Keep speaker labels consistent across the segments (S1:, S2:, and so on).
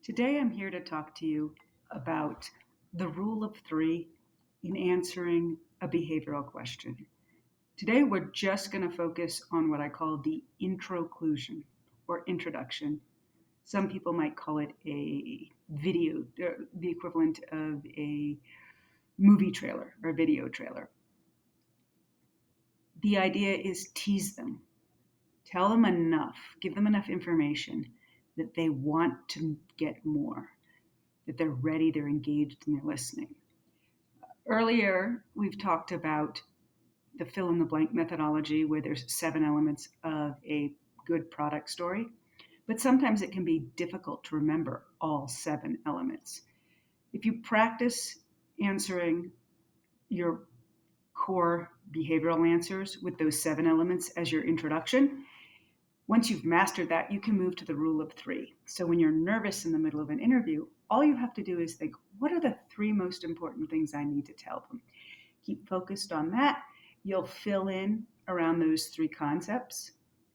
S1: Today, I'm here to talk to you about the rule of three in answering a behavioral question. Today, we're just going to focus on what I call the introclusion or introduction. Some people might call it a video, the equivalent of a movie trailer or video trailer. The idea is tease them, tell them enough, give them enough information that they want to get more, that they're ready, they're engaged, and they're listening. Earlier, we've talked about the fill in the blank methodology where there's 7 elements of a good product story, but sometimes it can be difficult to remember all 7 elements. If you practice answering your core behavioral answers with those 7 elements as your introduction, once you've mastered that, you can move to the rule of three. So when you're nervous in the middle of an interview, all you have to do is think, what are the 3 most important things I need to tell them? Keep focused on that. You'll fill in around those 3 concepts,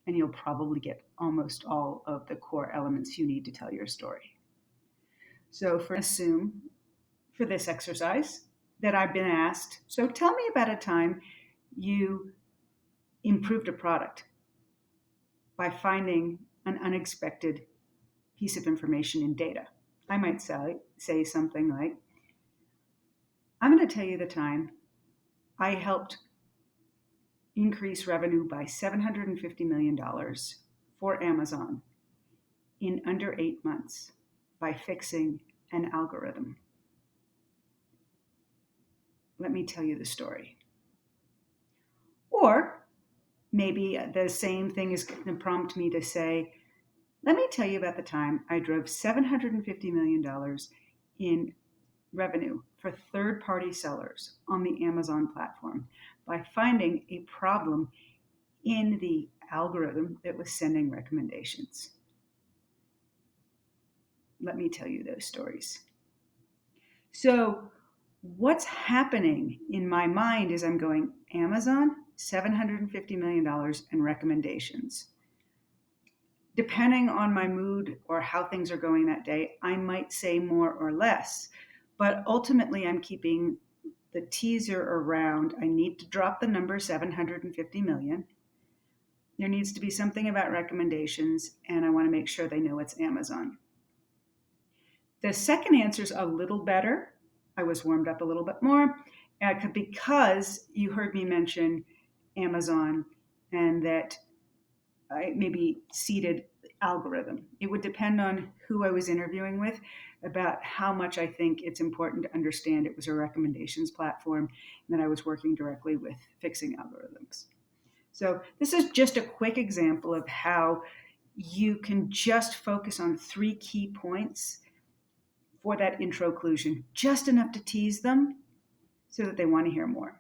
S1: and you'll probably get almost all of the core elements you need to tell your story. So assume for this exercise that I've been asked, so tell me about a time you improved a product by finding an unexpected piece of information in data. I might say something like, I'm going to tell you the time I helped increase revenue by $750 million for Amazon in under 8 months by fixing an algorithm. Let me tell you the story. Or maybe the same thing is going to prompt me to say, let me tell you about the time I drove $750 million in revenue for third-party sellers on the Amazon platform by finding a problem in the algorithm that was sending recommendations. Let me tell you those stories. So what's happening in my mind is I'm going, Amazon, $750 million and recommendations. Depending on my mood or how things are going that day, I might say more or less. But ultimately, I'm keeping the teaser around. I need to drop the number 750 million. There needs to be something about recommendations, and I want to make sure they know it's Amazon. The second answer is a little better. I was warmed up a little bit more because you heard me mention Amazon and that I maybe seeded algorithm. It would depend on who I was interviewing with about how much I think it's important to understand it was a recommendations platform and that I was working directly with fixing algorithms. So this is just a quick example of how you can just focus on 3 key points for that introclusion, just enough to tease them so that they want to hear more.